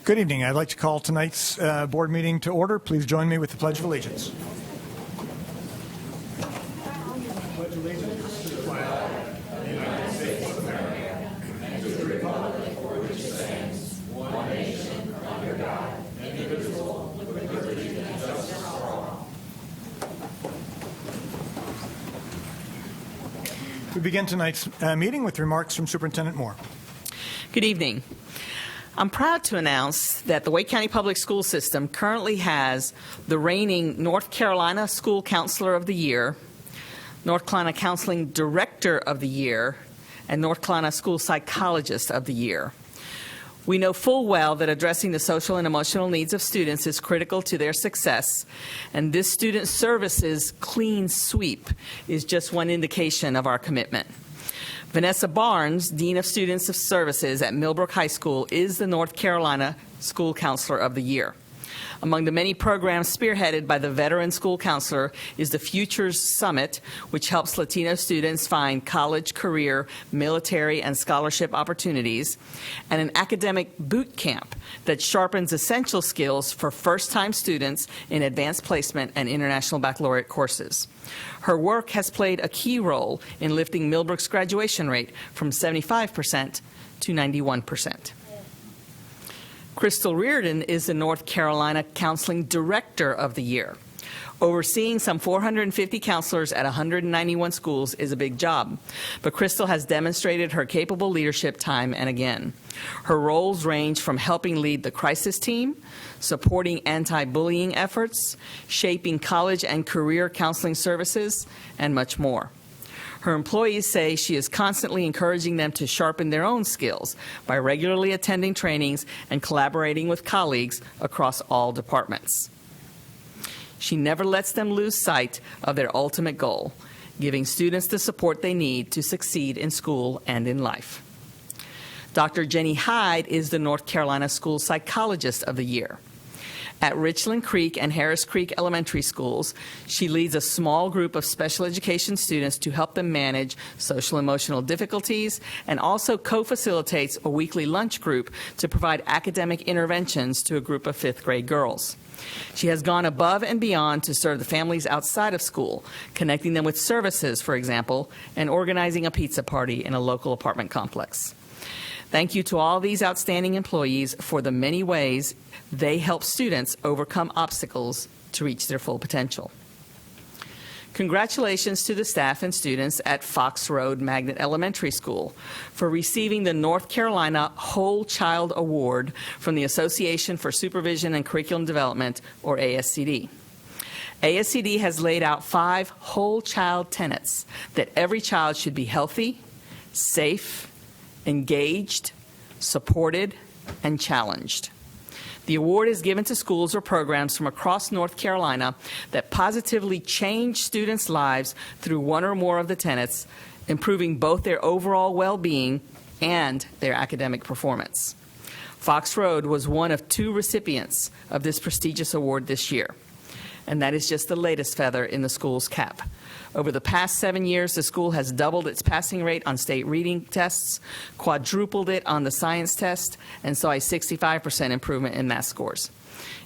Good evening. I'd like to call tonight's board meeting to order. Please join me with the Pledge of Allegiance. Pledge allegiance to the flag of the United States of America and to the republic for which it stands, one nation, under God, indivisible, with liberty and justice for all. We begin tonight's meeting with remarks from Superintendent Moore. Good evening. I'm proud to announce that the Wake County Public School System currently has the reigning North Carolina School Counselor of the Year, North Carolina Counseling Director of the Year, and North Carolina School Psychologist of the Year. We know full well that addressing the social and emotional needs of students is critical to their success, and this Student Services Clean Sweep is just one indication of our commitment. Vanessa Barnes, Dean of Students of Services at Millbrook High School, is the North Carolina School Counselor of the Year. Among the many programs spearheaded by the veteran school counselor is the Futures Summit, which helps Latino students find college, career, military, and scholarship opportunities, and an academic boot camp that sharpens essential skills for first-time students in advanced placement and international baccalaureate courses. Her work has played a key role in lifting Millbrook's graduation rate from 75% to 91%. Crystal Reardon is the North Carolina Counseling Director of the Year. Overseeing some 450 counselors at 191 schools is a big job, but Crystal has demonstrated her capable leadership time and again. Her roles range from helping lead the crisis team, supporting anti-bullying efforts, shaping college and career counseling services, and much more. Her employees say she is constantly encouraging them to sharpen their own skills by regularly attending trainings and collaborating with colleagues across all departments. She never lets them lose sight of their ultimate goal, giving students the support they need to succeed in school and in life. Dr. Jenny Hyde is the North Carolina School Psychologist of the Year. At Richland Creek and Harris Creek Elementary Schools, she leads a small group of special education students to help them manage social emotional difficulties and also co-facilitates a weekly lunch group to provide academic interventions to a group of fifth grade girls. She has gone above and beyond to serve the families outside of school, connecting them with services, for example, and organizing a pizza party in a local apartment complex. Thank you to all these outstanding employees for the many ways they help students overcome obstacles to reach their full potential. Congratulations to the staff and students at Fox Road Magnet Elementary School for receiving the North Carolina Whole Child Award from the Association for Supervision and Curriculum Development, or ASCD. ASCD has laid out 5 whole child tenets that every child should be healthy, safe, engaged, supported, and challenged. The award is given to schools or programs from across North Carolina that positively change students' lives through one or more of the tenets, improving both their overall well-being and their academic performance. Fox Road was one of 2 recipients of this prestigious award this year, and that is just the latest feather in the school's cap. Over the past 7 years, the school has doubled its passing rate on state reading tests, quadrupled it on the science test, and saw a 65% improvement in math scores.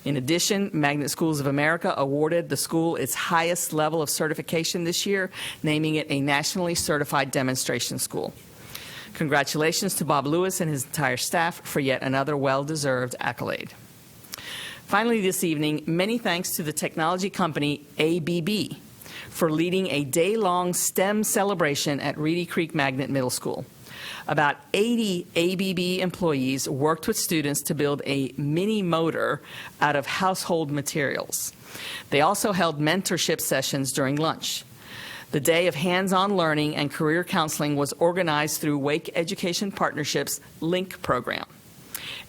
In addition, Magnet Schools of America awarded the school its highest level of certification this year, naming it a nationally certified demonstration school. Congratulations to Bob Lewis and his entire staff for yet another well-deserved accolade. Finally this evening, many thanks to the technology company ABB for leading a day-long STEM celebration at Reedy Creek Magnet Middle School. About 80 ABB employees worked with students to build a mini motor out of household materials. They also held mentorship sessions during lunch. The day of hands-on learning and career counseling was organized through Wake Education Partnership's LINK program.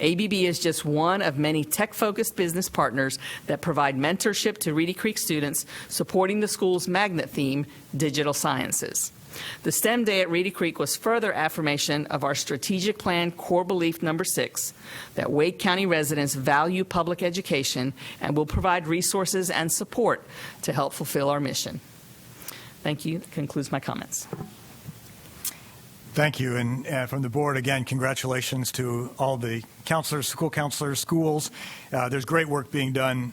ABB is just one of many tech-focused business partners that provide mentorship to Reedy Creek students, supporting the school's magnet theme, Digital Sciences. The STEM Day at Reedy Creek was further affirmation of our strategic plan core belief number 6, that Wake County residents value public education and will provide resources and support to help fulfill our mission. Thank you. That concludes my comments. Thank you. And from the board, again, congratulations to all the counselors, school counselors, schools. There's great work being done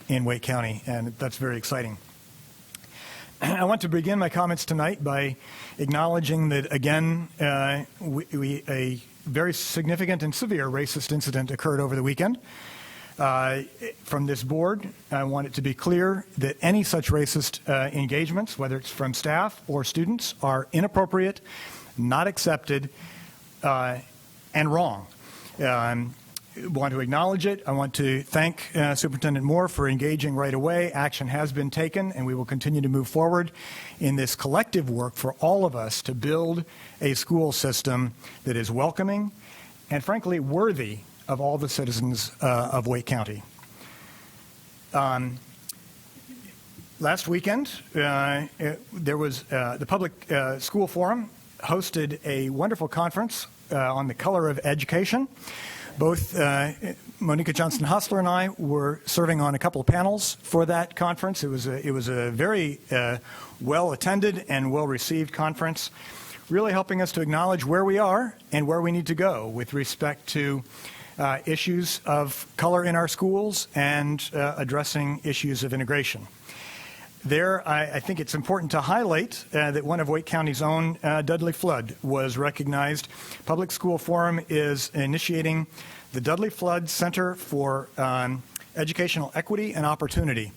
in Wake County, and that's very exciting. I want to begin my comments tonight by acknowledging that, again, a very significant and severe racist incident occurred over the weekend. From this board, I want it to be clear that any such racist engagements, whether it's from staff or students, are inappropriate, not accepted, and wrong. I want to acknowledge it. I want to thank Superintendent Moore for engaging right away. Action has been taken, and we will continue to move forward in this collective work for all of us to build a school system that is welcoming and, frankly, worthy of all the citizens of Wake County. Last weekend, there was the Public School Forum hosted a wonderful conference on the color of education. Both Monica Johnson Hustler and I were serving on a couple of panels for that conference. It was a very well attended and well received conference, really helping us to acknowledge where we are and where we need to go with respect to issues of color in our schools and addressing issues of integration. There, I think it's important to highlight that one of Wake County's own, Dudley Flood, was recognized. Public School Forum is initiating the Dudley Flood Center for Educational Equity and Opportunity.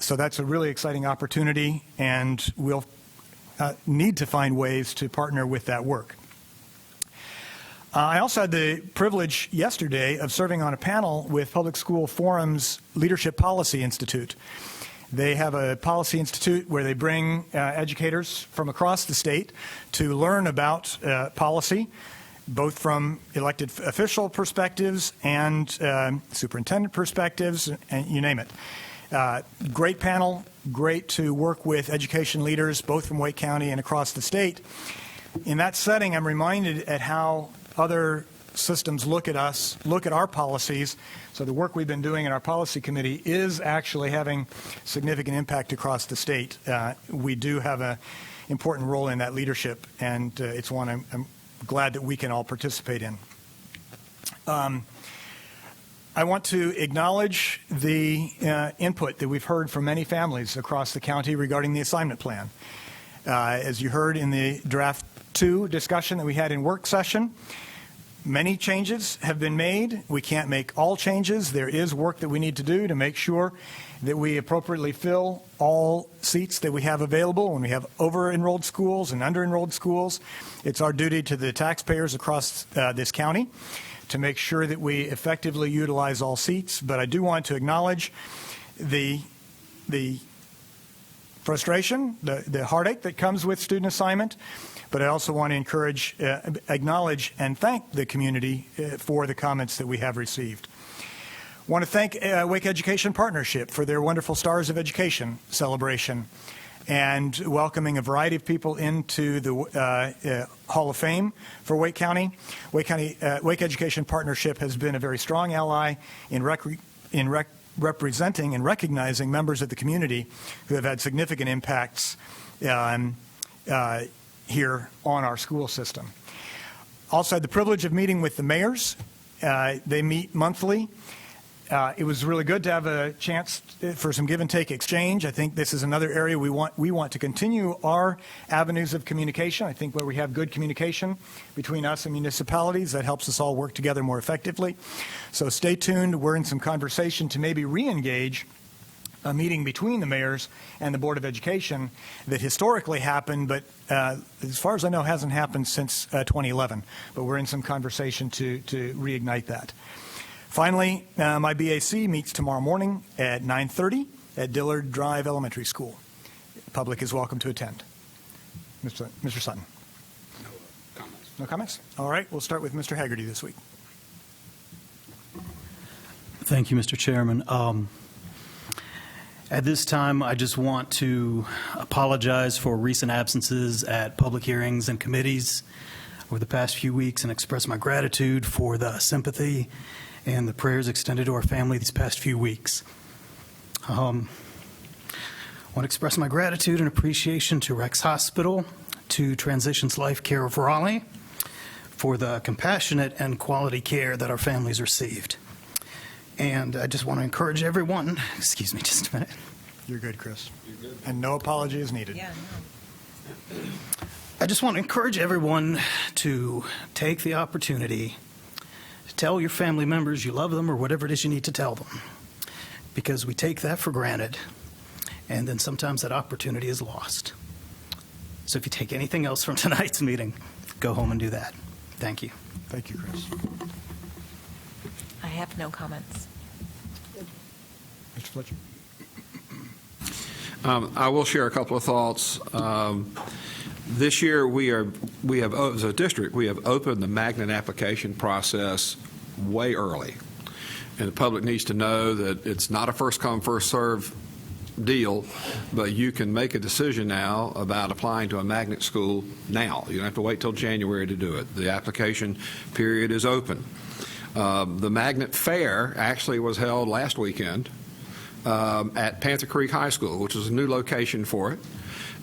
So that's a really exciting opportunity, and we'll need to find ways to partner with that work. I also had the privilege yesterday of serving on a panel with Public School Forum's Leadership Policy Institute. They have a policy institute where they bring educators from across the state to learn about policy, both from elected official perspectives and superintendent perspectives, and you name it. Great panel, great to work with education leaders, both from Wake County and across the state. In that setting, I'm reminded at how other systems look at us, look at our policies. So the work we've been doing in our policy committee is actually having significant impact across the state. We do have an important role in that leadership, and it's one I'm glad that we can all participate in. I want to acknowledge the input that we've heard from many families across the county regarding the assignment plan. As you heard in the draft 2 discussion that we had in work session, many changes have been made. We can't make all changes. There is work that we need to do to make sure that we appropriately fill all seats that we have available. When we have over-enrolled schools and under-enrolled schools, it's our duty to the taxpayers across this county to make sure that we effectively utilize all seats. But I do want to acknowledge the frustration, the heartache that comes with student assignment. But I also want to acknowledge and thank the community for the comments that we have received. I want to thank Wake Education Partnership for their wonderful Stars of Education celebration and welcoming a variety of people into the Hall of Fame for Wake County. Wake Education Partnership has been a very strong ally in representing and recognizing members of the community who have had significant impacts here on our school system. Also had the privilege of meeting with the mayors. They meet monthly. It was really good to have a chance for some give and take exchange. I think this is another area we want to continue our avenues of communication. I think where we have good communication between us and municipalities, that helps us all work together more effectively. So stay tuned. We're in some conversation to maybe re-engage a meeting between the mayors and the Board of Education that historically happened, but as far as I know, hasn't happened since 2011. But we're in some conversation to reignite that. Finally, my BAC meets tomorrow morning at 9:30 at Dillard Drive Elementary School. The public is welcome to attend. Mr. Sutton. No comments. No comments? All right, we'll start with Mr. Haggerty this week. Thank you, Mr. Chairman. At this time, I just want to apologize for recent absences at public hearings and committees over the past few weeks and express my gratitude for the sympathy and the prayers extended to our family these past few weeks. I want to express my gratitude and appreciation to Rex Hospital, to Transitions Life Care of Raleigh for the compassionate and quality care that our families received. And I just want to encourage everyone, excuse me just a minute. You're good, Chris. And no apology is needed. I just want to encourage everyone to take the opportunity to tell your family members you love them or whatever it is you need to tell them, because we take that for granted, and then sometimes that opportunity is lost. So if you take anything else from tonight's meeting, go home and do that. Thank you. Thank you, Chris. I have no comments. Mr. Fletcher? I will share a couple of thoughts. This year, as a district, we have opened the magnet application process way early. And the public needs to know that it's not a first-come, first-served deal, but you can make a decision now about applying to a magnet school now. You don't have to wait till January to do it. The application period is open. The Magnet Fair actually was held last weekend at Panther Creek High School, which is a new location for it,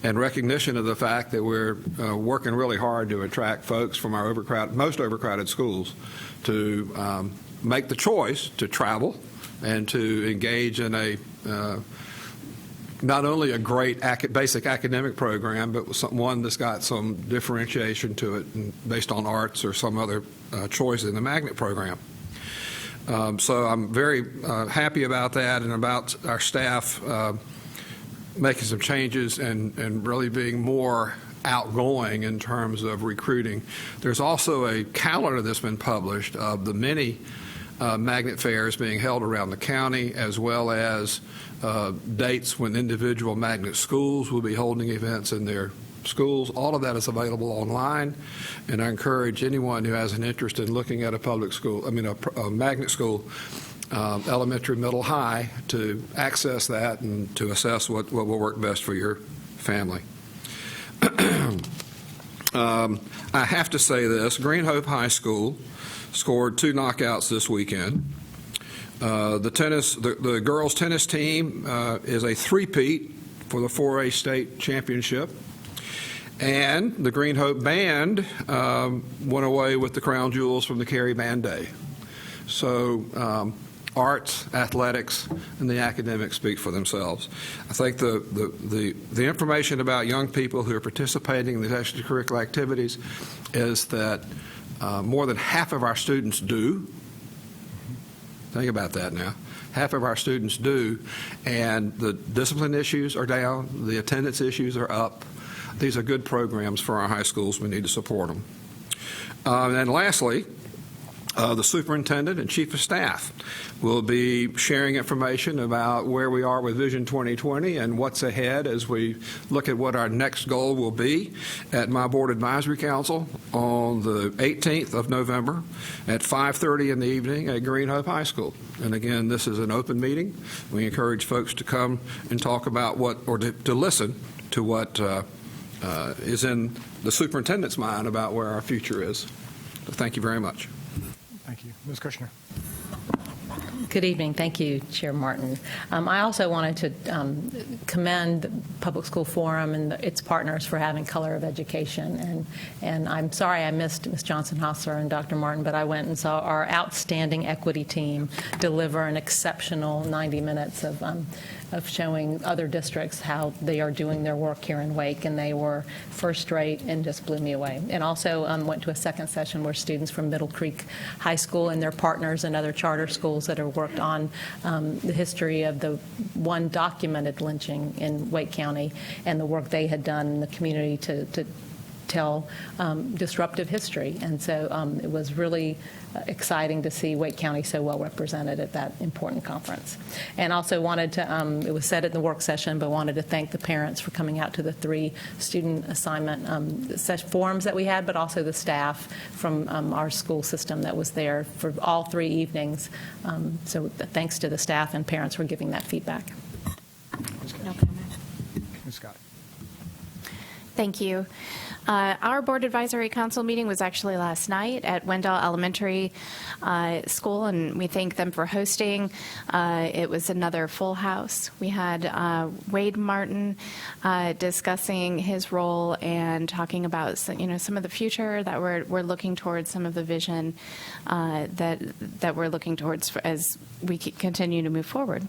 and recognition of the fact that we're working really hard to attract folks from our most overcrowded schools to make the choice to travel and to engage in a not only a great basic academic program, but one that's got some differentiation to it based on arts or some other choice in the magnet program. So I'm very happy about that and about our staff making some changes and really being more outgoing in terms of recruiting. There's also a calendar that's been published of the many magnet fairs being held around the county, as well as dates when individual magnet schools will be holding events in their schools. All of that is available online, and I encourage anyone who has an interest in looking at a magnet school, elementary, middle, high, to access that and to assess what will work best for your family. I have to say this, Green Hope High School scored 2 knockouts this weekend. The girls' tennis team is a three-peat for the 4A state championship. And the Green Hope Band went away with the crown jewels from the Cary Band Day. So arts, athletics, and the academics speak for themselves. I think the information about young people who are participating in these extracurricular activities is that more than half of our students do. Think about that now. Half of our students do, and the discipline issues are down, the attendance issues are up. These are good programs for our high schools. We need to support them. And lastly, the superintendent and chief of staff will be sharing information about where we are with Vision 2020 and what's ahead as we look at what our next goal will be at my board advisory council on the 18th of November at 5:30 in the evening at Green Hope High School. And again, this is an open meeting. We encourage folks to come and talk about to listen to what is in the superintendent's mind about where our future is. So thank you very much. Thank you. Ms. Kushner. Good evening. Thank you, Chair Martin. I also wanted to commend the Public School Forum and its partners for having Color of Education. And I'm sorry I missed Ms. Johnson-Hostler and Dr. Martin, but I went and saw our outstanding equity team deliver an exceptional 90 minutes of showing other districts how they are doing their work here in Wake, and they were first rate and just blew me away. And also went to a second session where students from Middle Creek High School and their partners and other charter schools that have worked on the history of the one documented lynching in Wake County and the work they had done in the community to tell disruptive history. And so it was really exciting to see Wake County so well represented at that important conference. And also wanted to, it was said at the work session, but wanted to thank the parents for coming out to the 3 student assignment forums that we had, but also the staff from our school system that was there for all 3 evenings. So thanks to the staff and parents for giving that feedback. Ms. Scott. Thank you. Our Board Advisory Council meeting was actually last night at Wendell Elementary School, and we thank them for hosting. It was another full house. We had Wade Martin discussing his role and talking about some of the future that we're looking towards, some of the vision that we're looking towards as we continue to move forward.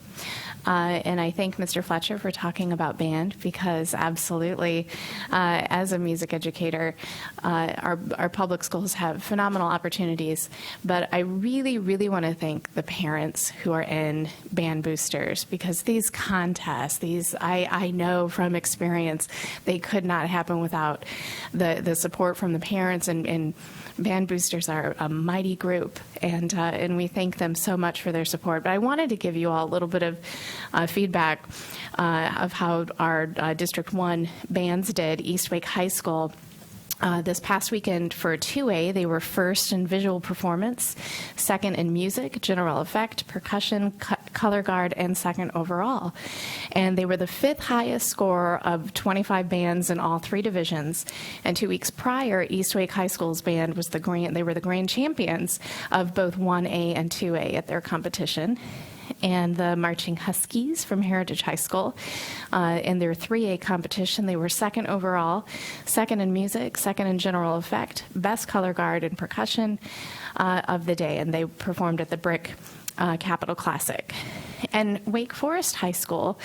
And I thank Mr. Fletcher for talking about band, because absolutely, as a music educator, our public schools have phenomenal opportunities. But I really, really want to thank the parents who are in band boosters, because these contests, I know from experience, they could not happen without the support from the parents, and band boosters are a mighty group, and we thank them so much for their support. But I wanted to give you all a little bit of feedback of how our District 1 bands did. East Wake High School this past weekend for 2A, they were first in visual performance, second in music, general effect, percussion, color guard, and second overall. And they were the 5th highest score of 25 bands in all 3 divisions. And 2 weeks prior, East Wake High School's band was they were the grand champions of both 1A and 2A at their competition. And the Marching Huskies from Heritage High School, in their 3A competition, they were second overall, second in music, second in general effect, best color guard and percussion of the day, and they performed at the Brick Capital Classic. And Wake Forest High School,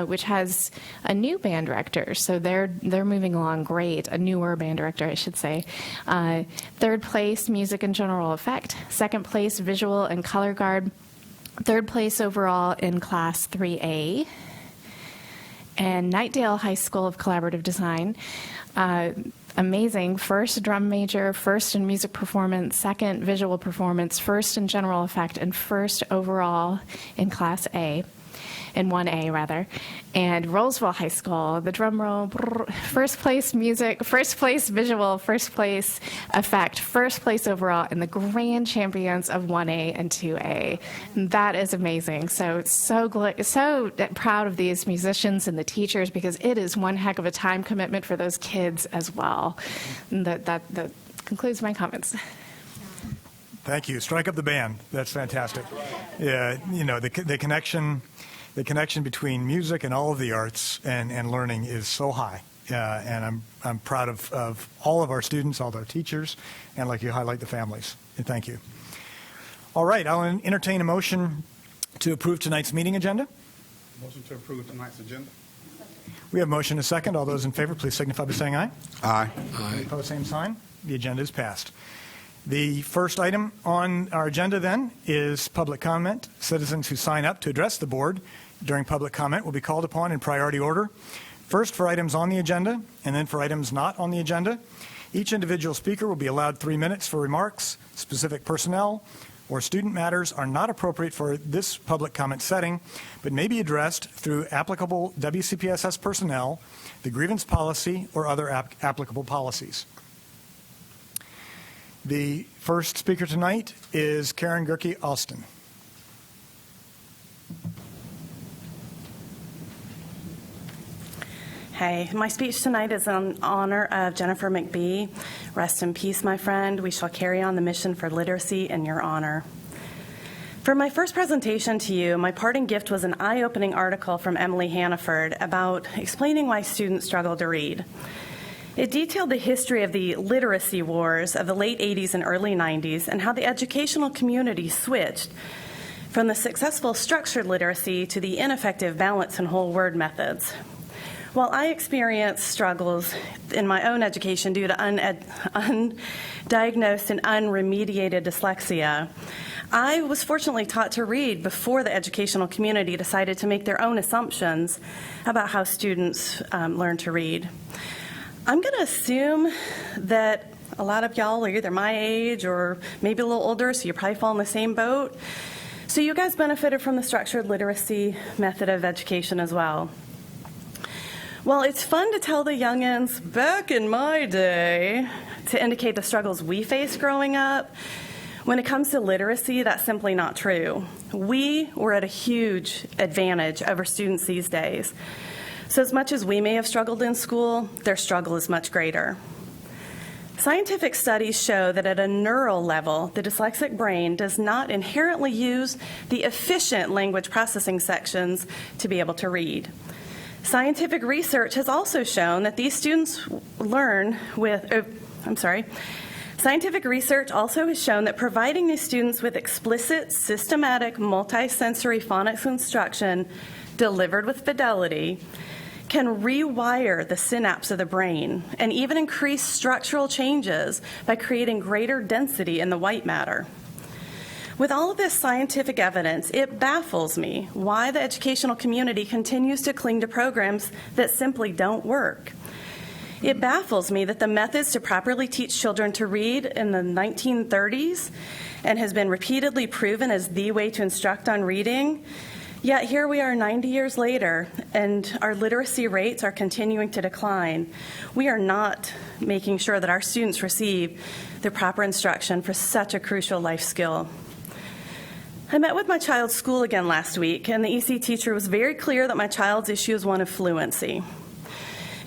which has a new band director, so they're moving along great, a newer band director, I should say. 3rd place, music and general effect, 2nd place, visual and color guard, 3rd place overall in Class 3A. And Knightdale High School of Collaborative Design, amazing. 1st drum major, 1st in music performance, 2nd visual performance, 1st in general effect, and 1st overall in Class A. In 1A, rather. And Rollsville High School, the drum roll, 1st place music, 1st place visual, 1st place effect, 1st place overall, and the grand champions of 1A and 2A. And that is amazing. So proud of these musicians and the teachers, because it is one heck of a time commitment for those kids as well. And that concludes my comments. Thank you. Strike up the band. That's fantastic. Yeah, the connection between music and all of the arts and learning is so high. And I'm proud of all of our students, all of our teachers, and like you highlight, the families. And thank you. All right, I'll entertain a motion to approve tonight's meeting agenda. Motion to approve tonight's agenda. We have motion and a second. All those in favor, please signify by saying aye. Aye. Aye. Opposed, same sign. The agenda is passed. The first item on our agenda then is public comment. Citizens who sign up to address the board during public comment will be called upon in priority order. First for items on the agenda, and then for items not on the agenda. Each individual speaker will be allowed 3 minutes for remarks. Specific personnel or student matters are not appropriate for this public comment setting, but may be addressed through applicable WCPSS personnel, the grievance policy, or other applicable policies. The first speaker tonight is Karen Gerke Austin. Hey, my speech tonight is in honor of Jennifer McBee. Rest in peace, my friend. We shall carry on the mission for literacy in your honor. For my first presentation to you, my parting gift was an eye-opening article from Emily Hannaford about explaining why students struggle to read. It detailed the history of the literacy wars of the late 80s and early 90s and how the educational community switched from the successful structured literacy to the ineffective balance and whole word methods. While I experienced struggles in my own education due to undiagnosed and unremediated dyslexia, I was fortunately taught to read before the educational community decided to make their own assumptions about how students learn to read. I'm going to assume that a lot of y'all are either my age or maybe a little older, so you probably fall in the same boat. So you guys benefited from the structured literacy method of education as well. Well, it's fun to tell the youngins, back in my day, to indicate the struggles we faced growing up. When it comes to literacy, that's simply not true. We were at a huge advantage over students these days. So as much as we may have struggled in school, their struggle is much greater. Scientific studies show that at a neural level, the dyslexic brain does not inherently use the efficient language processing sections to be able to read. Scientific research has also shown that these students learn with, Scientific research also has shown that providing these students with explicit, systematic, multisensory phonics instruction delivered with fidelity can rewire the synapse of the brain and even increase structural changes by creating greater density in the white matter. With all of this scientific evidence, it baffles me why the educational community continues to cling to programs that simply don't work. It baffles me that the methods to properly teach children to read in the 1930s and has been repeatedly proven as the way to instruct on reading, yet here we are 90 years later and our literacy rates are continuing to decline. We are not making sure that our students receive the proper instruction for such a crucial life skill. I met with my child's school again last week, and the EC teacher was very clear that my child's issue is one of fluency.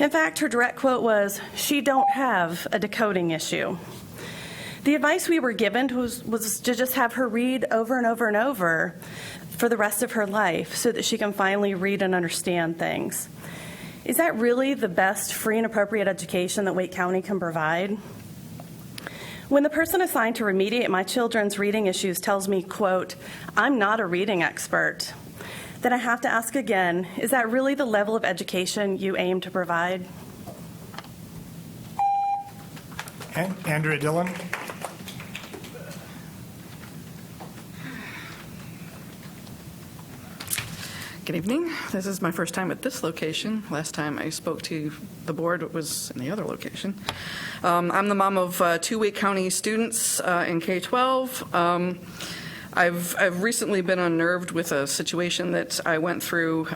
In fact, her direct quote was, "She don't have a decoding issue." The advice we were given was to just have her read over and over and over for the rest of her life so that she can finally read and understand things. Is that really the best free and appropriate education that Wake County can provide? When the person assigned to remediate my children's reading issues tells me, quote, "I'm not a reading expert," then I have to ask again, is that really the level of education you aim to provide? And Andrea Dillon. Good evening. This is my first time at this location. Last time I spoke to the board was in the other location. I'm the mom of 2 Wake County students in K-12. I've recently been unnerved with a situation that I went through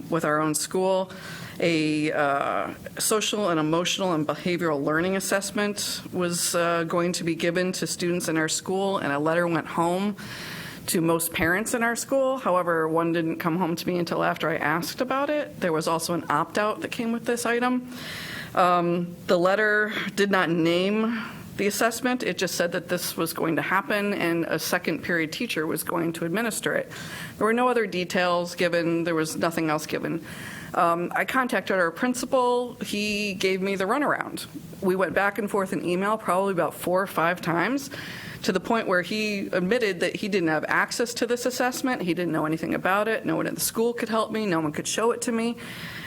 with our own school. A social and emotional and behavioral learning assessment was going to be given to students in our school, and a letter went home to most parents in our school. However, one didn't come home to me until after I asked about it. There was also an opt-out that came with this item. The letter did not name the assessment. It just said that this was going to happen and a second period teacher was going to administer it. There were no other details given. There was nothing else given. I contacted our principal. He gave me the runaround. We went back and forth in email probably about 4 or 5 times, to the point where he admitted that he didn't have access to this assessment. He didn't know anything about it. No one at the school could help me. No one could show it to me.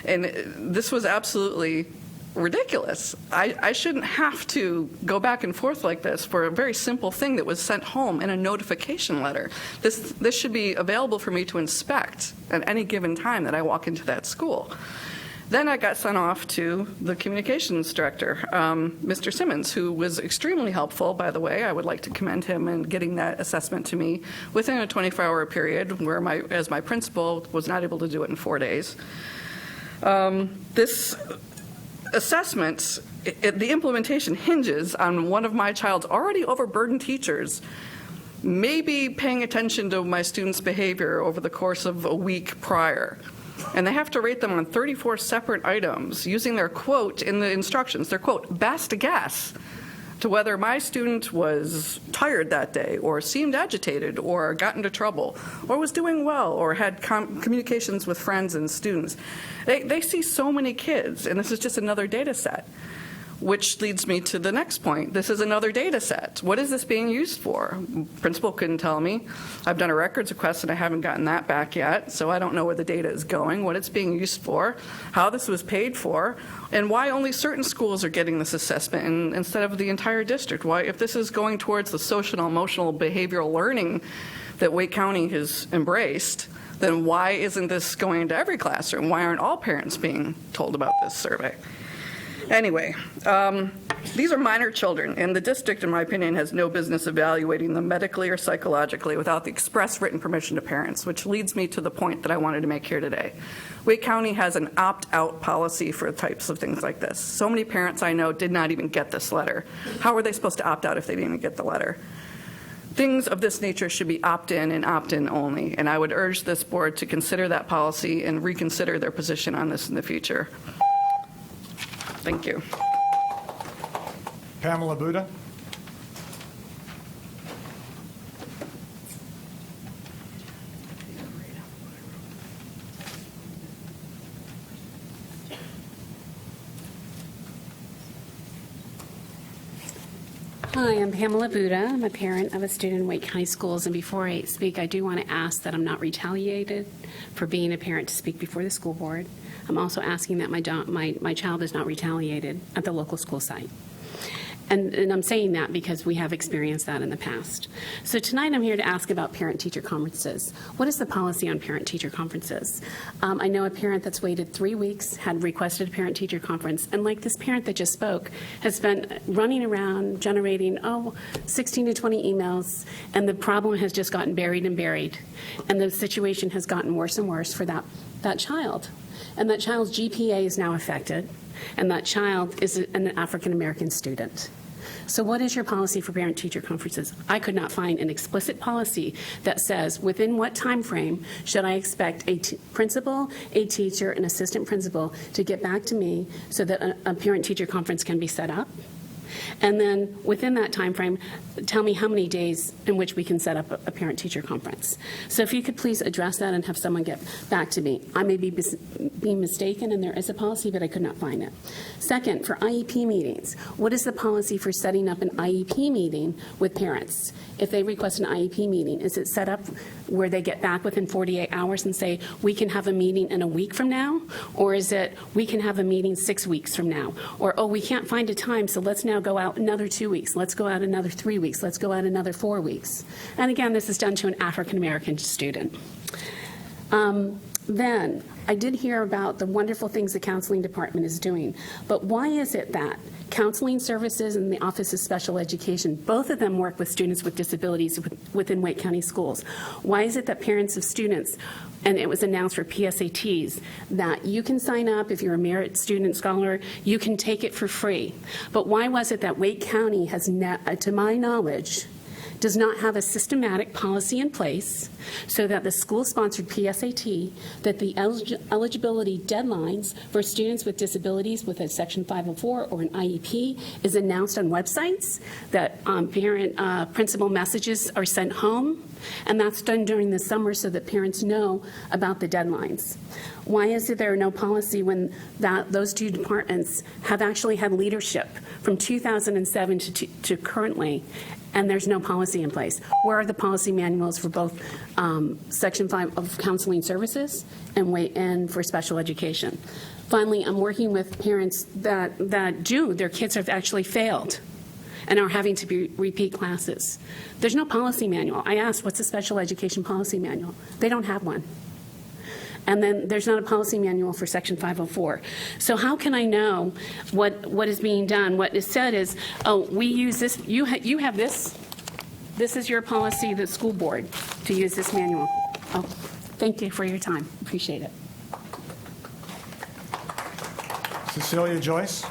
And this was absolutely ridiculous. I shouldn't have to go back and forth like this for a very simple thing that was sent home in a notification letter. This should be available for me to inspect at any given time that I walk into that school. Then I got sent off to the communications director, Mr. Simmons, who was extremely helpful, by the way. I would like to commend him in getting that assessment to me within a 24-hour period, where as my principal was not able to do it in 4 days. This assessment, the implementation hinges on one of my child's already overburdened teachers maybe paying attention to my students' behavior over the course of a week prior. And they have to rate them on 34 separate items using their quote in the instructions, their quote, "best guess," to whether my student was tired that day or seemed agitated or got into trouble or was doing well or had communications with friends and students. They see so many kids, and this is just another data set. Which leads me to the next point. This is another data set. What is this being used for? Principal couldn't tell me. I've done a records request and I haven't gotten that back yet, so I don't know where the data is going, what it's being used for, how this was paid for, and why only certain schools are getting this assessment instead of the entire district. Why, if this is going towards the social, emotional, behavioral learning that Wake County has embraced, then why isn't this going into every classroom? Why aren't all parents being told about this survey? Anyway, these are minor children, and the district, in my opinion, has no business evaluating them medically or psychologically without the express written permission to parents, which leads me to the point that I wanted to make here today. Wake County has an opt-out policy for types of things like this. So many parents I know did not even get this letter. How were they supposed to opt out if they didn't even get the letter? Things of this nature should be opt-in and opt-in only, and I would urge this board to consider that policy and reconsider their position on this in the future. Thank you. Pamela Buda. Hi, I'm Pamela Buda. I'm a parent of a student in Wake County Schools, and before I speak, I do want to ask that I'm not retaliated for being a parent to speak before the school board. I'm also asking that my child is not retaliated at the local school site. And I'm saying that because we have experienced that in the past. So tonight I'm here to ask about parent-teacher conferences. What is the policy on parent-teacher conferences? I know a parent that's waited 3 weeks, had requested a parent-teacher conference, and like this parent that just spoke, has been running around generating, 16 to 20 emails, and the problem has just gotten buried and buried. And the situation has gotten worse and worse for that child. And that child's GPA is now affected, and that child is an African-American student. So what is your policy for parent-teacher conferences? I could not find an explicit policy that says within what time frame should I expect a principal, a teacher, an assistant principal to get back to me so that a parent-teacher conference can be set up. And then within that time frame, tell me how many days in which we can set up a parent-teacher conference. So if you could please address that and have someone get back to me. I may be mistaken and there is a policy, but I could not find it. Second, for IEP meetings, what is the policy for setting up an IEP meeting with parents? If they request an IEP meeting, is it set up where they get back within 48 hours and say, we can have a meeting in a week from now? Or is it, we can have a meeting 6 weeks from now? Or, we can't find a time, so let's now go out another 2 weeks. Let's go out another 3 weeks. Let's go out another 4 weeks. And again, this is done to an African-American student. Then, I did hear about the wonderful things the counseling department is doing, but why is it that counseling services and the Office of Special Education, both of them work with students with disabilities within Wake County Schools? Why is it that parents of students, and it was announced for PSATs, that you can sign up if you're a merit student scholar, you can take it for free? But why was it that Wake County has, to my knowledge, does not have a systematic policy in place so that the school-sponsored PSAT, that the eligibility deadlines for students with disabilities with a Section 504 or an IEP is announced on websites, that principal messages are sent home, and that's done during the summer so that parents know about the deadlines? Why is there no policy when those two departments have actually had leadership from 2007 to currently, and there's no policy in place? Where are the policy manuals for both Section 5 of counseling services and for special education? Finally, I'm working with parents that their kids have actually failed and are having to repeat classes. There's no policy manual. I asked, what's a special education policy manual? They don't have one. And then there's not a policy manual for Section 504. So how can I know what is being done? What is said is, we use this. You have this. This is your policy, the school board, to use this manual. Thank you for your time. Appreciate it. Cecilia Joyce.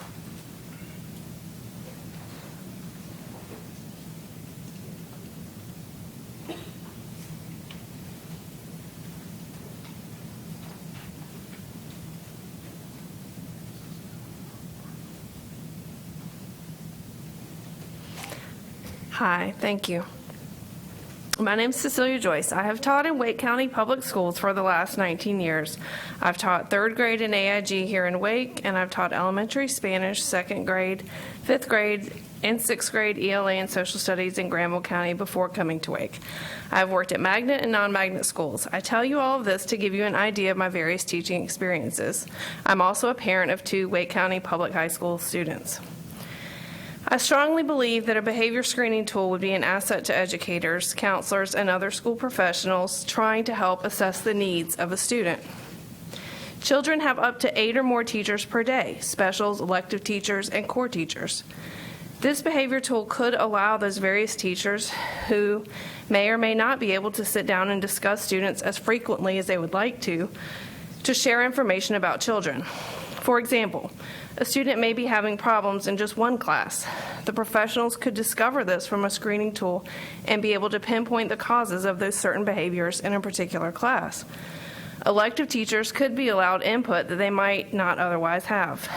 Hi, thank you. My name is Cecilia Joyce. I have taught in Wake County Public Schools for the last 19 years. I've taught 3rd grade in AIG here in Wake, and I've taught elementary Spanish, 2nd grade, 5th grade, and 6th grade ELA and social studies in Granville County before coming to Wake. I've worked at magnet and non-magnet schools. I tell you all of this to give you an idea of my various teaching experiences. I'm also a parent of 2 Wake County Public High School students. I strongly believe that a behavior screening tool would be an asset to educators, counselors, and other school professionals trying to help assess the needs of a student. Children have up to 8 or more teachers per day, specials, elective teachers, and core teachers. This behavior tool could allow those various teachers who may or may not be able to sit down and discuss students as frequently as they would like to share information about children. For example, a student may be having problems in just one class. The professionals could discover this from a screening tool and be able to pinpoint the causes of those certain behaviors in a particular class. Elective teachers could be allowed input that they might not otherwise have.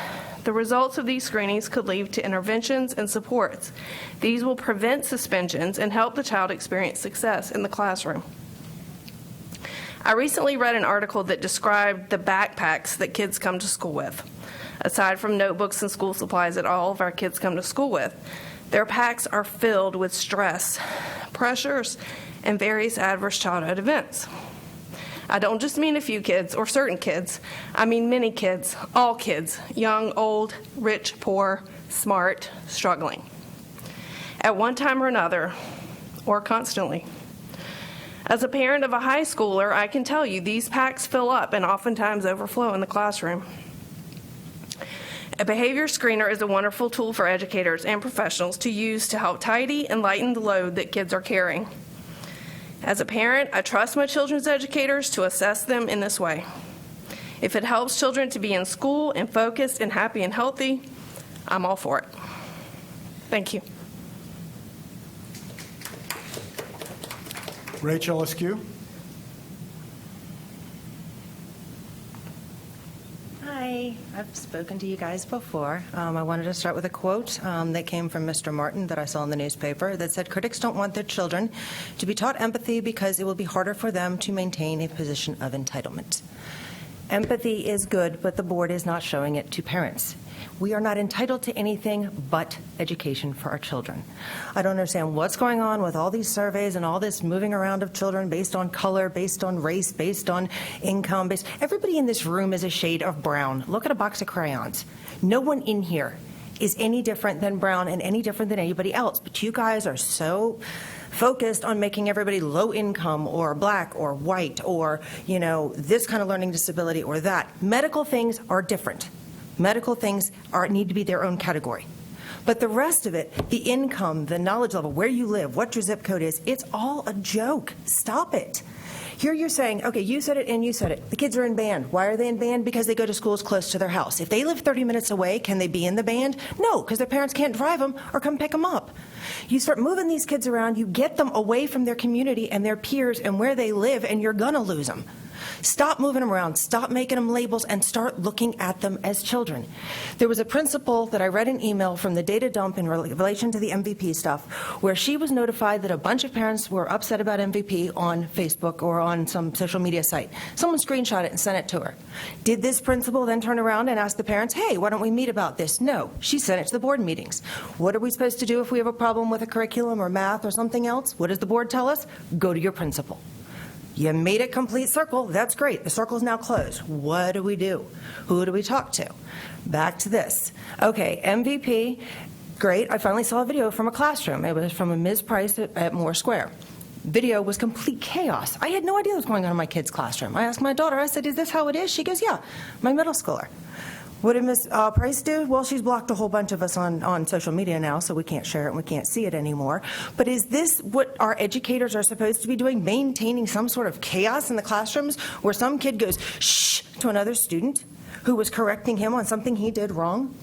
The results of these screenings could lead to interventions and supports. These will prevent suspensions and help the child experience success in the classroom. I recently read an article that described the backpacks that kids come to school with. Aside from notebooks and school supplies that all of our kids come to school with, their packs are filled with stress, pressures, and various adverse childhood events. I don't just mean a few kids or certain kids. I mean many kids, all kids, young, old, rich, poor, smart, struggling. At one time or another, or constantly. As a parent of a high schooler, I can tell you these packs fill up and oftentimes overflow in the classroom. A behavior screener is a wonderful tool for educators and professionals to use to help tidy and lighten the load that kids are carrying. As a parent, I trust my children's educators to assess them in this way. If it helps children to be in school and focused and happy and healthy, I'm all for it. Thank you. Rachel Askew. Hi, I've spoken to you guys before. I wanted to start with a quote that came from Mr. Martin that I saw in the newspaper that said, "Critics don't want their children to be taught empathy because it will be harder for them to maintain a position of entitlement." Empathy is good, but the board is not showing it to parents. We are not entitled to anything but education for our children. I don't understand what's going on with all these surveys and all this moving around of children based on color, based on race, based on income. Everybody in this room is a shade of brown. Look at a box of crayons. No one in here is any different than brown and any different than anybody else. But you guys are so focused on making everybody low income or black or white or, this kind of learning disability or that. Medical things are different. Medical things need to be their own category. But the rest of it, the income, the knowledge level, where you live, what your zip code is, it's all a joke. Stop it. Here you're saying, okay, you said it and you said it. The kids are in band. Why are they in band? Because they go to schools close to their house. If they live 30 minutes away, can they be in the band? No, because their parents can't drive them or come pick them up. You start moving these kids around, you get them away from their community and their peers and where they live, and you're going to lose them. Stop moving them around, stop making them labels, and start looking at them as children. There was a principal that I read an email from the data dump in relation to the MVP stuff, where she was notified that a bunch of parents were upset about MVP on Facebook or on some social media site. Someone screenshot it and sent it to her. Did this principal then turn around and ask the parents, hey, why don't we meet about this? No, she sent it to the board meetings. What are we supposed to do if we have a problem with a curriculum or math or something else? What does the board tell us? Go to your principal. You made a complete circle. That's great. The circle is now closed. What do we do? Who do we talk to? Back to this. Okay, MVP, great. I finally saw a video from a classroom. It was from a Ms. Price at Moore Square. Video was complete chaos. I had no idea what was going on in my kid's classroom. I asked my daughter, I said, is this how it is? She goes, yeah, my middle schooler. What did Ms. Price do? Well, she's blocked a whole bunch of us on social media now, so we can't share it and we can't see it anymore. But is this what our educators are supposed to be doing, maintaining some sort of chaos in the classrooms where some kid goes shh to another student who was correcting him on something he did wrong?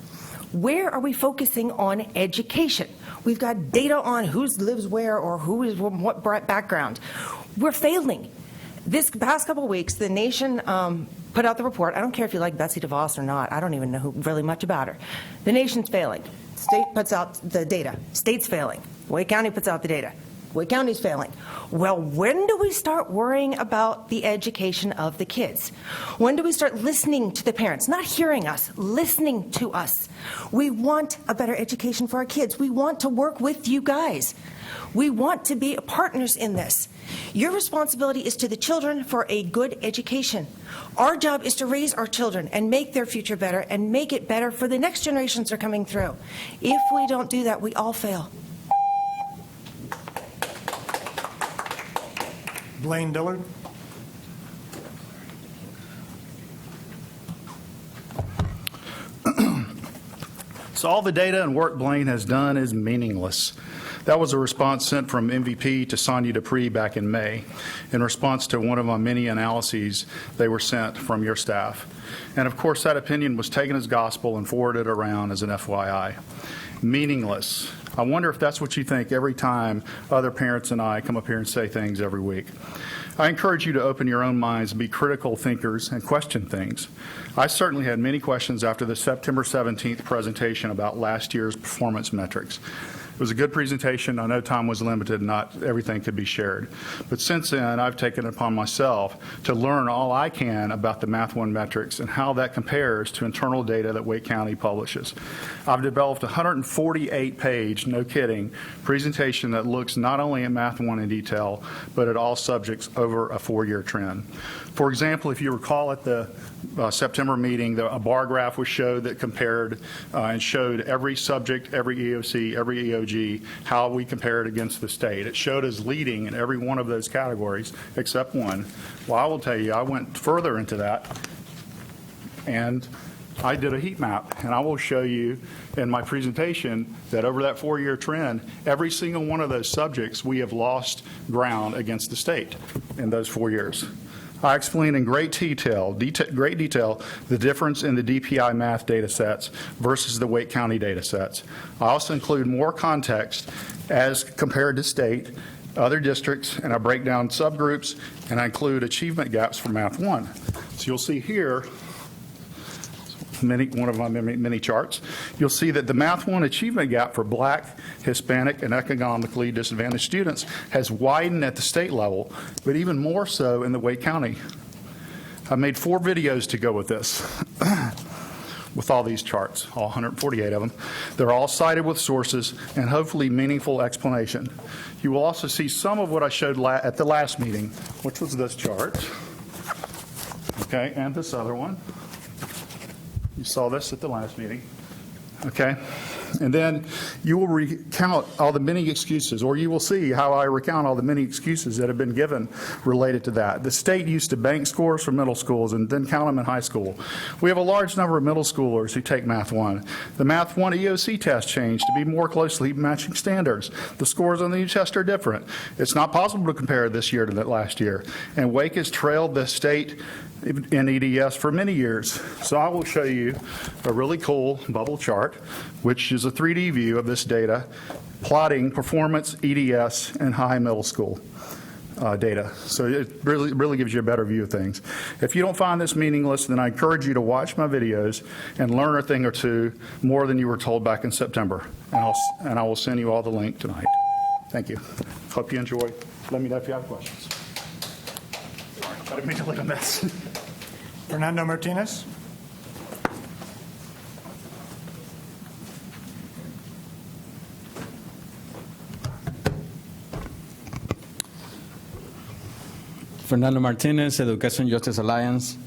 Where are we focusing on education? We've got data on who lives where or who is from what background. We're failing. This past couple weeks, the nation put out the report. I don't care if you like Betsy DeVos or not. I don't even know really much about her. The nation's failing. State puts out the data. State's failing. Wake County puts out the data. Wake County's failing. Well, when do we start worrying about the education of the kids? When do we start listening to the parents? Not hearing us, listening to us. We want a better education for our kids. We want to work with you guys. We want to be partners in this. Your responsibility is to the children for a good education. Our job is to raise our children and make their future better and make it better for the next generations that are coming through. If we don't do that, we all fail. Blaine Dillard. So all the data and work Blaine has done is meaningless. That was a response sent from MVP to Sonia Dupree back in May in response to one of my many analyses they were sent from your staff. And of course, that opinion was taken as gospel and forwarded around as an FYI. Meaningless. I wonder if that's what you think every time other parents and I come up here and say things every week. I encourage you to open your own minds and be critical thinkers and question things. I certainly had many questions after the September 17th presentation about last year's performance metrics. It was a good presentation. I know time was limited, not everything could be shared. But since then, I've taken it upon myself to learn all I can about the Math 1 metrics and how that compares to internal data that Wake County publishes. I've developed a 148-page, no kidding, presentation that looks not only at Math 1 in detail, but at all subjects over a 4-year trend. For example, if you recall at the September meeting, a bar graph was showed that compared and showed every subject, every EOC, every EOG, how we compared against the state. It showed us leading in every one of those categories except one. Well, I will tell you, I went further into that, and I did a heat map, and I will show you in my presentation that over that 4-year trend, every single one of those subjects, we have lost ground against the state in those 4 years. I explain in great detail the difference in the DPI math data sets versus the Wake County data sets. I also include more context as compared to state, other districts, and I break down subgroups, and I include achievement gaps for Math 1. So you'll see here, one of my many charts, you'll see that the Math 1 achievement gap for Black, Hispanic, and economically disadvantaged students has widened at the state level, but even more so in the Wake County. I made 4 videos to go with this, with all these charts, all 148 of them. They're all cited with sources and hopefully meaningful explanation. You will also see some of what I showed at the last meeting, which was this chart, okay, and this other one. You saw this at the last meeting, okay? And then you will recount all the many excuses, or you will see how I recount all the many excuses that have been given related to that. The state used to bank scores for middle schools and then count them in high school. We have a large number of middle schoolers who take Math 1. The Math 1 EOC test changed to be more closely matching standards. The scores on the new test are different. It's not possible to compare this year to that last year. And Wake has trailed the state in EDS for many years. So I will show you a really cool bubble chart, which is a 3D view of this data, plotting performance, EDS, and high middle school data. So it really gives you a better view of things. If you don't find this meaningless, then I encourage you to watch my videos and learn a thing or two more than you were told back in September. And I will send you all the link tonight. Thank you. Hope you enjoy. Let me know if you have questions. I didn't mean to leave a mess. Fernando Martinez. Fernando Martinez, Education Justice Alliance.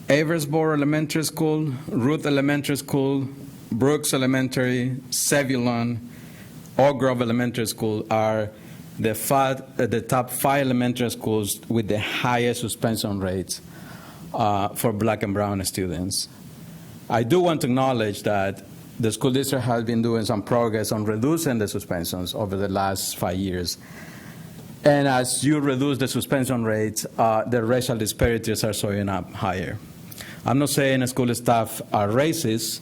Aversboro Elementary School, Ruth Elementary School, Brooks Elementary, Zebulon, Oak Grove Elementary School are the top 5 elementary schools with the highest suspension rates for Black and brown students. I do want to acknowledge that the school district has been doing some progress on reducing the suspensions over the last 5 years. And as you reduce the suspension rates, the racial disparities are showing up higher. I'm not saying school staff are racist.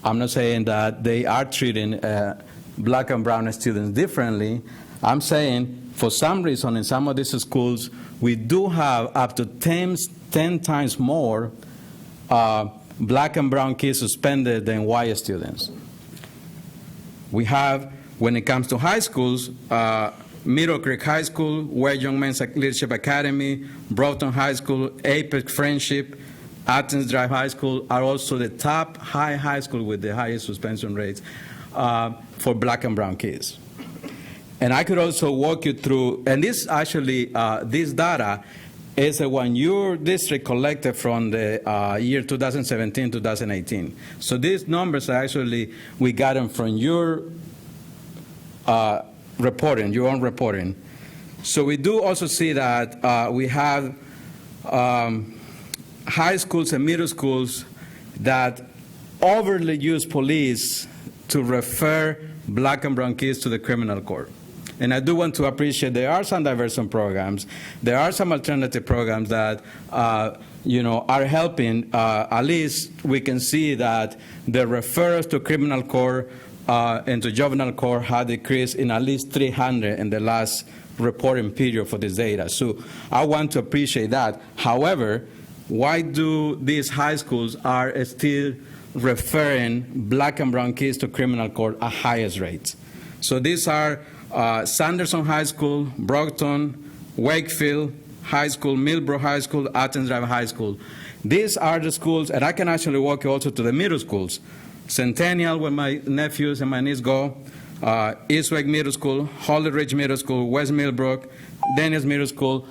I'm not saying that they are treating Black and brown students differently. I'm saying for some reason in some of these schools, we do have up to 10 times more Black and brown kids suspended than white students. We have, when it comes to high schools, Middle Creek High School, West Young Men's Leadership Academy, Broughton High School, Apex Friendship, Athens Drive High School are also the top high school with the highest suspension rates for Black and brown kids. And I could also walk you through, and this actually, this data is the one your district collected from the year 2017-2018. So these numbers are actually, we got them from your reporting, your own reporting. So we do also see that we have high schools and middle schools that overly use police to refer Black and brown kids to the criminal court. And I do want to appreciate there are some diversion programs. There are some alternative programs that are helping. At least we can see that the referrals to criminal court and to juvenile court had decreased in at least 300 in the last reporting period for this data. So I want to appreciate that. However, why do these high schools are still referring black and brown kids to criminal court at highest rates? So these are Sanderson High School, Brockton, Wakefield High School, Millbrook High School, Athens Drive High School. These are the schools, and I can actually walk you also to the middle schools. Centennial, where my nephews and my niece go, Eastwick Middle School, Holly Ridge Middle School, West Millbrook, Daniels Middle School.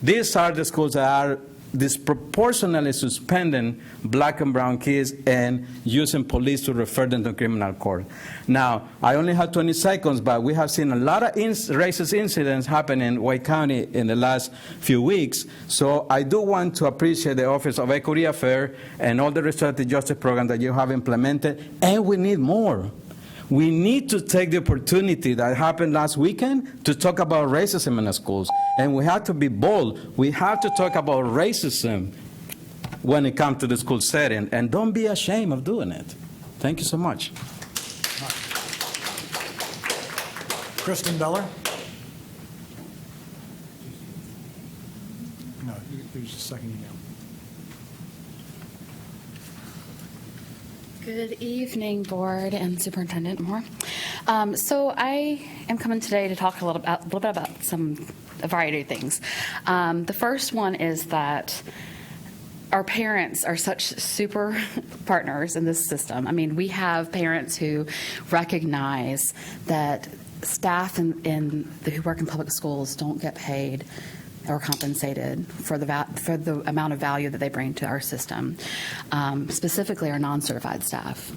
These are the schools that are disproportionately suspending black and brown kids and using police to refer them to criminal court. Now, I only have 20 seconds, but we have seen a lot of racist incidents happen in Wake County in the last few weeks. So I do want to appreciate the Office of Equity Affairs and all the restorative justice program that you have implemented, and we need more. We need to take the opportunity that happened last weekend to talk about racism in the schools. And we have to be bold. We have to talk about racism when it comes to the school setting. And don't be ashamed of doing it. Thank you so much. Kristen Beller. No, it was the second email. Good evening, Board and Superintendent Moore. So I am coming today to talk a little bit about a variety of things. The first one is that our parents are such super partners in this system. I mean, we have parents who recognize that staff who work in public schools don't get paid or compensated for the amount of value that they bring to our system, specifically our non-certified staff.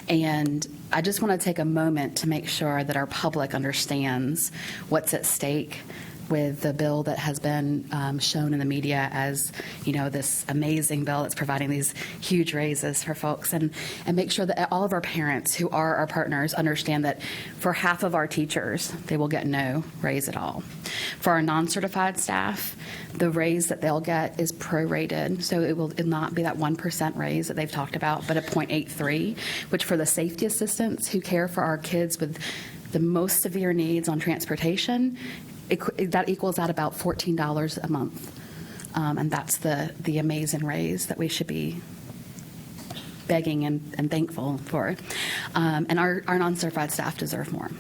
And I just want to take a moment to make sure that our public understands what's at stake with the bill that has been shown in the media as, this amazing bill that's providing these huge raises for folks, and make sure that all of our parents who are our partners understand that for half of our teachers, they will get no raise at all. For our non-certified staff, the raise that they'll get is prorated, so it will not be that 1% raise that they've talked about, but a 0.83, which for the safety assistants who care for our kids with the most severe needs on transportation, that equals out about $14 a month. And that's the amazing raise that we should be begging and thankful for. And our non-certified staff deserve more.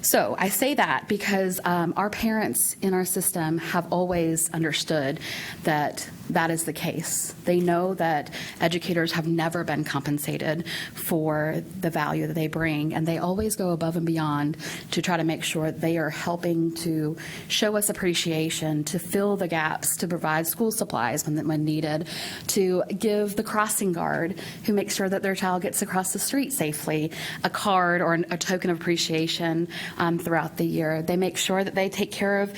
So I say that because our parents in our system have always understood that that is the case. They know that educators have never been compensated for the value that they bring, and they always go above and beyond to try to make sure they are helping to show us appreciation, to fill the gaps, to provide school supplies when needed, to give the crossing guard who makes sure that their child gets across the street safely a card or a token of appreciation throughout the year. They make sure that they take care of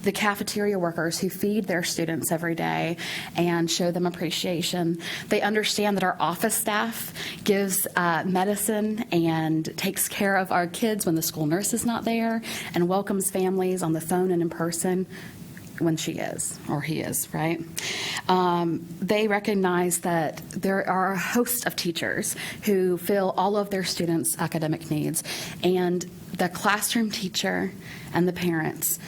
the cafeteria workers who feed their students every day and show them appreciation. They understand that our office staff gives medicine and takes care of our kids when the school nurse is not there, and welcomes families on the phone and in person when she is, or he is, right? They recognize that there are a host of teachers who fill all of their students' academic needs, and the classroom teacher and the parents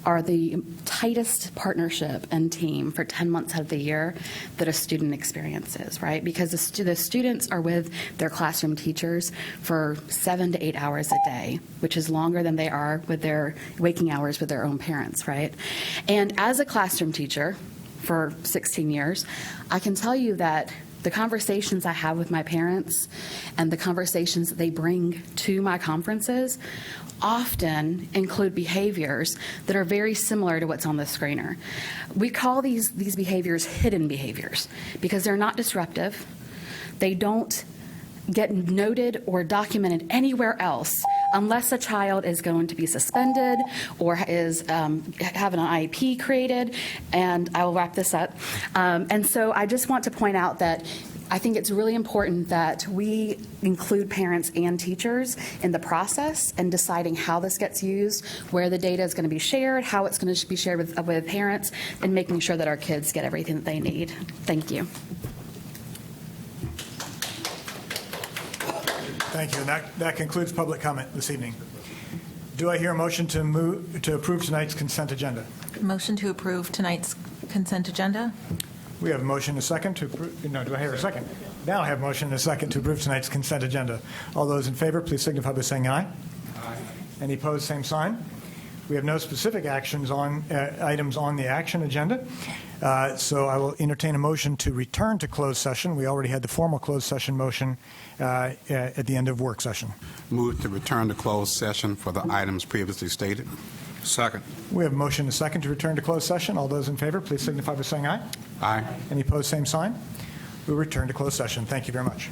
are the tightest partnership and team for 10 months out of the year that a student experiences, right? Because the students are with their classroom teachers for 7 to 8 hours a day, which is longer than they are with their waking hours with their own parents, right? And as a classroom teacher for 16 years, I can tell you that the conversations I have with my parents and the conversations that they bring to my conferences often include behaviors that are very similar to what's on the screener. We call these behaviors hidden behaviors because they're not disruptive. They don't get noted or documented anywhere else unless a child is going to be suspended or is having an IEP created. And I will wrap this up. And so I just want to point out that I think it's really important that we include parents and teachers in the process and deciding how this gets used, where the data is going to be shared, how it's going to be shared with parents, and making sure that our kids get everything that they need. Thank you. Thank you. And that concludes public comment this evening. Do I hear a motion to approve tonight's consent agenda? Motion to approve tonight's consent agenda? We have a motion and a second to approve. No, do I hear a second? Now I have a motion and a second to approve tonight's consent agenda. All those in favor, please signify by saying aye. Aye. Any opposed, same sign. We have no specific actions on items on the action agenda, so I will entertain a motion to return to closed session. We already had the formal closed session motion at the end of work session. Move to return to closed session for the items previously stated. Second. We have a motion and a second to return to closed session. All those in favor, please signify by saying aye. Aye. Any opposed, same sign. We return to closed session. Thank you very much.